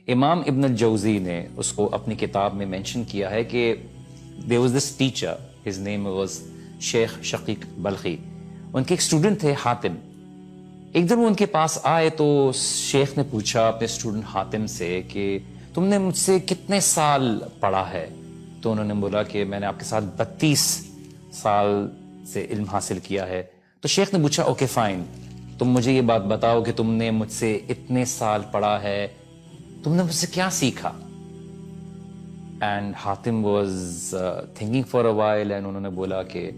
امام ابن الجوزی نے اس کو اپنی کتاب میں مینشن کیا ہے کہ there was this teacher, his name was شیخ شقیق بلخی. ان کے ایک اسٹوڈنٹ تھے حاتم. ایک دن وہ ان کے پاس آئے تو شیخ نے پوچھا اپنے اسٹوڈنٹ حاتم سے کہ تم نے مجھ سے کتنے سال پڑھا ہے؟ تو انہوں نے بولا کہ میں نے آپ کے ساتھ 32 سال سے علم حاصل کیا ہے. تو شیخ نے پوچھا اوکے فائن، تم مجھے یہ بات بتاؤ کہ تم نے مجھ سے اتنے سال پڑھا ہے، تم نے مجھ سے کیا سیکھا؟ And Hatim was thinking for a while and انہوں نے بولا کہ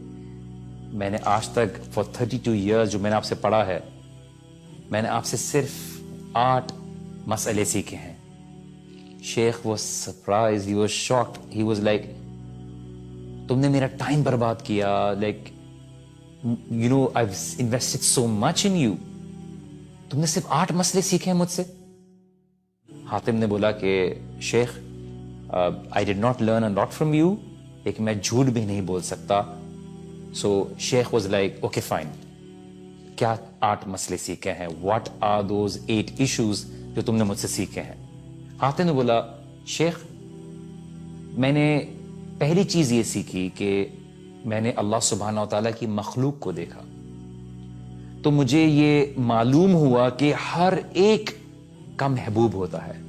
میں نے آج تک فار 32 ایئرز جو میں نے آپ سے پڑھا ہے، میں نے آپ سے صرف 8 مسئلے سیکھے ہیں. شیخ was surprise, he was shocked, he was like تم نے میرا ٹائم برباد کیا، like you know I invested so much in you, تم نے صرف 8 مسئلے سیکھے ہیں مجھ سے. حاتم نے بولا کہ شیخ I did not learn a lot from you، لیکن میں جھوٹ بھی نہیں بول سکتا. سو شیخ واز لائک اوکے فائن، کیا 8 مسئلے سیکھے ہیں؟ واٹ آر دوز 8 ایشوز جو تم نے مجھ سے سیکھے ہیں؟ حاتم نے بولا شیخ میں نے پہلی چیز یہ سیکھی کہ میں نے اللہ سبحانہ و تعالیٰ کی مخلوق کو دیکھا تو مجھے یہ معلوم ہوا کہ ہر ایک کا محبوب ہوتا ہے،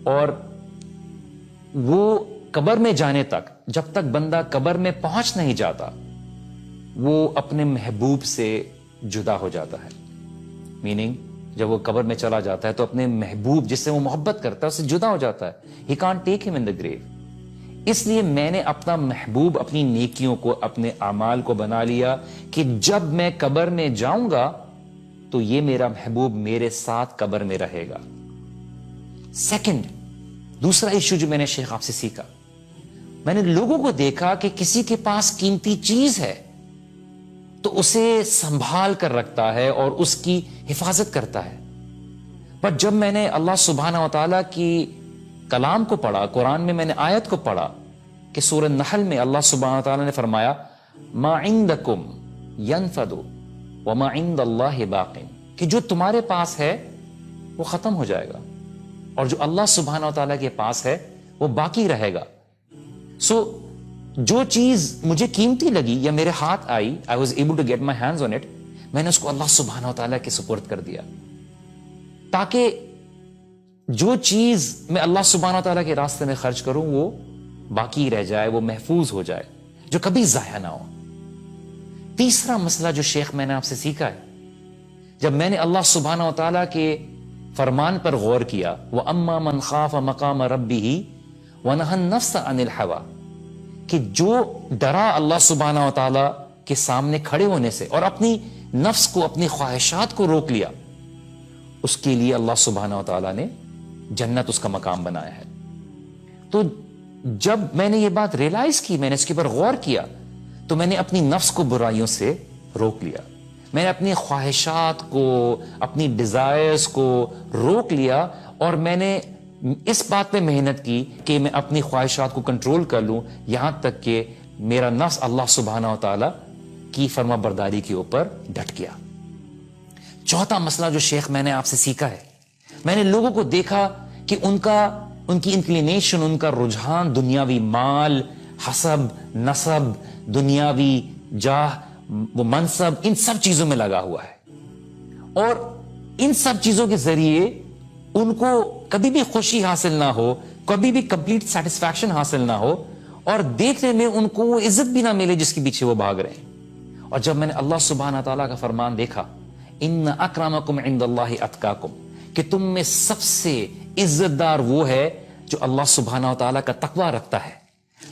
اور وہ قبر میں جانے تک، جب تک بندہ قبر میں پہنچ نہیں جاتا، وہ اپنے محبوب سے جدا ہو جاتا ہے. میننگ جب وہ قبر میں چلا جاتا ہے تو اپنے محبوب جس سے وہ محبت کرتا ہے اس سے جدا ہو جاتا ہے. He can't take him in the grave. اس لیے میں نے اپنا محبوب، اپنی نیکیوں کو، اپنے اعمال کو بنا لیا کہ جب میں قبر میں جاؤں گا تو یہ میرا محبوب میرے ساتھ قبر میں رہے گا. سیکنڈ، دوسرا ایشو جو میں نے شیخ آپ سے سیکھا، میں نے لوگوں کو دیکھا کہ کسی کے پاس قیمتی چیز ہے تو اسے سنبھال کر رکھتا ہے اور اس کی حفاظت کرتا ہے. پر جب میں نے اللہ سبحانہ و تعالیٰ کی کلام کو پڑھا، قرآن میں نے آیت کو پڑھا کہ سورہ نحل میں اللہ سبحانہ و تعالیٰ نے فرمایا ما عندکم ینفد وما عند اللہ باق، کہ جو تمہارے پاس ہے وہ ختم ہو جائے گا اور جو اللہ سبحانہ و تعالیٰ کے پاس ہے وہ باقی رہے گا. سو جو چیز مجھے قیمتی لگی یا میرے ہاتھ آئی، I was able to get my hands on it، میں نے اس کو اللہ سبحانہ و تعالیٰ کے سپرد کر دیا تاکہ جو چیز میں اللہ سبحانہ و تعالیٰ کے راستے میں خرچ کروں وہ باقی رہ جائے، وہ محفوظ ہو جائے، جو کبھی ضائع نہ ہو. تیسرا مسئلہ جو شیخ میں نے آپ سے سیکھا ہے، جب میں نے اللہ سبحانہ و تعالیٰ کے فرمان پر غور کیا، وَأَمَّا مَنْ خَافَ مَقَامَ رَبِّهِ وَنَهَى النَّفْسَ عَنِ الْهَوَىٰ، کہ جو ڈرا اللہ سبحانہ و تعالیٰ کے سامنے کھڑے ہونے سے اور اپنی نفس کو، اپنی خواہشات کو روک لیا، اس کے لیے اللہ سبحانہ و تعالیٰ نے جنت اس کا مقام بنایا ہے. تو جب میں نے یہ بات ریلائز کی، میں نے اس کے پر غور کیا، تو میں نے اپنی نفس کو برائیوں سے روک لیا، میں نے اپنی خواہشات کو، اپنی ڈیزائرز کو روک لیا، اور میں نے اس بات پہ محنت کی کہ میں اپنی خواہشات کو کنٹرول کر لوں، یہاں تک کہ میرا نفس اللہ سبحانہ و تعالیٰ کی فرما برداری کے اوپر ڈٹ گیا. چوتھا مسئلہ جو شیخ میں نے آپ سے سیکھا ہے، میں نے لوگوں کو دیکھا کہ ان کی انکلینیشن، ان کا رجحان دنیاوی مال، حسب، نسب، دنیاوی جاہ، وہ منصب، ان سب چیزوں میں لگا ہوا ہے، اور ان سب چیزوں کے ذریعے ان کو کبھی بھی خوشی حاصل نہ ہو، کبھی بھی کمپلیٹ سیٹسفیکشن حاصل نہ ہو، اور دیکھنے میں ان کو وہ عزت بھی نہ ملے جس کے پیچھے وہ بھاگ رہے ہیں. اور جب میں نے اللہ سبحانہ تعالیٰ کا فرمان دیکھا، ان اکرمکم عند اللہ اتقاکم، کہ تم میں سب سے عزت دار وہ ہے جو اللہ سبحانہ و تعالیٰ کا تقوی رکھتا ہے،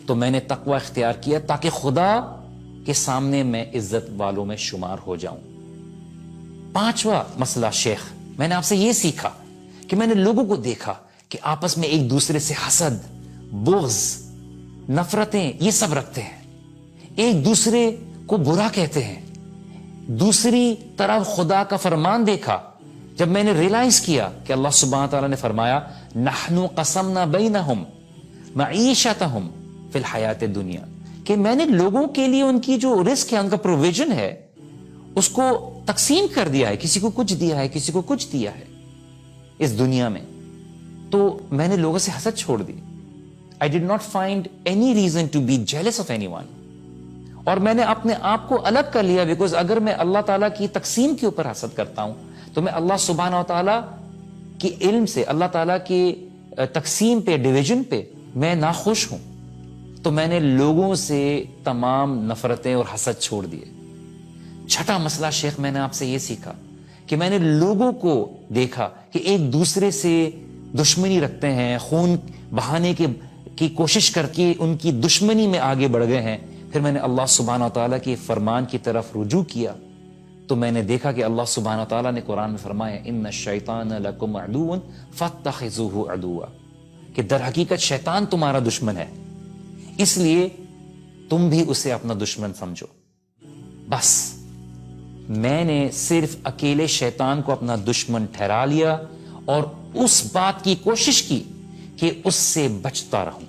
تو میں نے تقوی اختیار کیا تاکہ خدا کے سامنے میں عزت والوں میں شمار ہو جاؤں. پانچواں مسئلہ شیخ، میں نے آپ سے یہ سیکھا کہ میں نے لوگوں کو دیکھا کہ آپس میں ایک دوسرے سے حسد، بغض، نفرتیں، یہ سب رکھتے ہیں، ایک دوسرے کو برا کہتے ہیں. دوسری طرف خدا کا فرمان دیکھا، جب میں نے ریلائز کیا کہ اللہ سبحانہ تعالیٰ نے فرمایا نحنو قسمنا بینہم معیشتہم فی الحیات الدنیا، کہ میں نے لوگوں کے لیے ان کی جو رزق ہے، ان کا پروویژن ہے، اس کو تقسیم کر دیا ہے، کسی کو کچھ دیا ہے، کسی کو کچھ دیا ہے اس دنیا میں. تو میں نے لوگوں سے حسد چھوڑ دی. I did not find any reason to be jealous of anyone. اور میں نے اپنے آپ کو الگ کر لیا, بیکاز اگر میں اللہ تعالیٰ کی تقسیم کے اوپر حسد کرتا ہوں تو میں اللہ سبحانہ و تعالیٰ کی علم سے, اللہ تعالیٰ کی تقسیم پہ, ڈویژن پہ میں ناخوش ہوں. تو میں نے لوگوں سے تمام نفرتیں اور حسد چھوڑ دیے. چھٹا مسئلہ شیخ, میں نے آپ سے یہ سیکھا کہ میں نے لوگوں کو دیکھا کہ ایک دوسرے سے دشمنی رکھتے ہیں, خون بہانے کی کوشش کر کے ان کی دشمنی میں آگے بڑھ گئے ہیں. پھر میں نے اللہ سبحانہ و تعالیٰ کے فرمان کی طرف رجوع کیا تو میں نے دیکھا کہ اللہ سبحانہ و تعالیٰ نے قرآن میں فرمایا ان الشیطان لکم عدو فاتخذوہ عدوا, کہ در حقیقت شیطان تمہارا دشمن ہے, اس لیے تم بھی اسے اپنا دشمن سمجھو. بس میں نے صرف اکیلے شیطان کو اپنا دشمن ٹھہرا لیا اور اس بات کی کوشش کی کہ اس سے بچتا رہوں.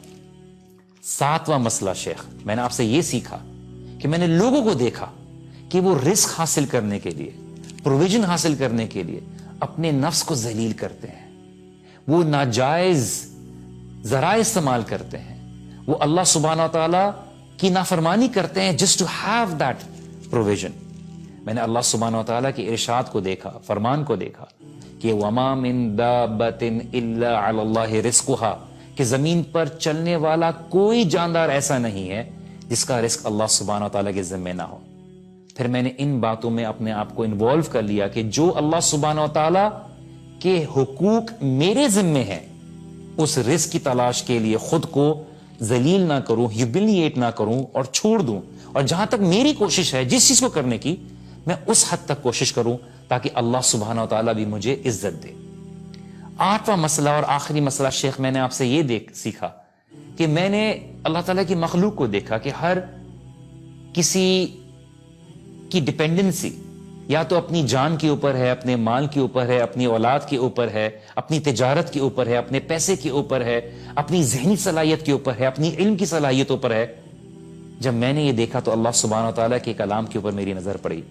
ساتواں مسئلہ شیخ, میں نے آپ سے یہ سیکھا کہ میں نے لوگوں کو دیکھا کہ وہ رزق حاصل کرنے کے لیے, پروویژن حاصل کرنے کے لیے اپنے نفس کو ذلیل کرتے ہیں, وہ ناجائز ذرائع استعمال کرتے ہیں, وہ اللہ سبحانہ و تعالیٰ کی نافرمانی کرتے ہیں just to have that provision. میں نے اللہ سبحانہ و تعالیٰ کے ارشاد کو دیکھا, فرمان کو دیکھا کہ وَمَا مِن دَابَّةٍ إِلَّا عَلَى اللَّهِ رِزْقُهَا, کہ زمین پر چلنے والا کوئی جاندار ایسا نہیں ہے جس کا رزق اللہ سبحانہ و تعالیٰ کے ذمہ نہ ہو. پھر میں نے ان باتوں میں اپنے آپ کو انوالو کر لیا کہ جو اللہ سبحانہ و تعالیٰ کے حقوق میرے ذمے ہیں, اس رزق کی تلاش کے لیے خود کو ذلیل نہ کروں, ہیوملیٹ نہ کروں اور چھوڑ دوں, اور جہاں تک میری کوشش ہے جس چیز کو کرنے کی, میں اس حد تک کوشش کروں تاکہ اللہ سبحانہ و تعالیٰ بھی مجھے عزت دے. آٹھواں مسئلہ اور آخری مسئلہ شیخ, میں نے آپ سے یہ سیکھا کہ میں نے اللہ تعالیٰ کی مخلوق کو دیکھا کہ ہر کسی کی ڈپینڈنسی یا تو اپنی جان کے اوپر ہے, اپنے مال کے اوپر ہے, اپنی اولاد کے اوپر ہے, اپنی تجارت کے اوپر ہے, اپنے پیسے کے اوپر ہے, اپنی ذہنی صلاحیت کے اوپر ہے, اپنی علم کی صلاحیتوں پر ہے. جب میں نے یہ دیکھا تو اللہ سبحانہ و تعالیٰ کے کلام کے اوپر میری نظر پڑی,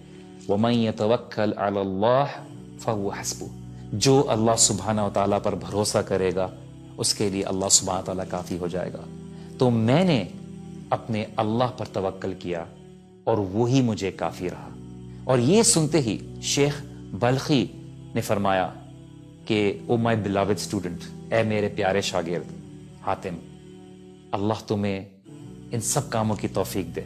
وَمَن يَتَوَكَّلْ عَلَى اللَّهِ فَهُوَ حَسْبُهُ, جو اللہ سبحانہ و تعالیٰ پر بھروسہ کرے گا اس کے لیے اللہ سبحانہ و تعالیٰ کافی ہو جائے گا. تو میں نے اپنے اللہ پر توکل کیا اور وہی مجھے کافی رہا. اور یہ سنتے ہی شیخ بلخی نے فرمایا کہ او مائی بلاوڈ اسٹوڈنٹ, اے میرے پیارے شاگرد حاتم, اللہ تمہیں ان سب کاموں کی توفیق دے.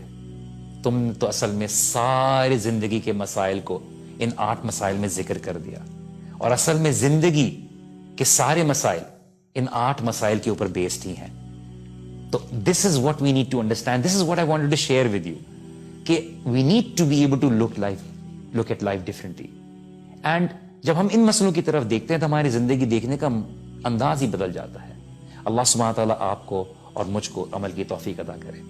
تم نے تو اصل میں ساری زندگی کے مسائل کو ان 8 مسائل میں ذکر کر دیا, اور اصل میں زندگی کے سارے مسائل ان 8 مسائل کے اوپر بیسڈ ہی ہیں. تو this is what we need to understand, this is what I wanted to share with you, کہ we need to be able to look at life differently. And جب ہم ان مسئلوں کی طرف دیکھتے ہیں تو ہماری زندگی دیکھنے کا انداز ہی بدل جاتا ہے. اللہ سبحانہ تعالیٰ آپ کو اور مجھ کو عمل کی توفیق عطا کرے.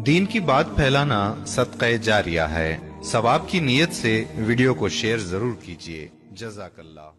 دین کی بات پھیلانا صدقہ جاریہ ہے. ثواب کی نیت سے ویڈیو کو شیئر ضرور کیجیے. جزاک اللہ.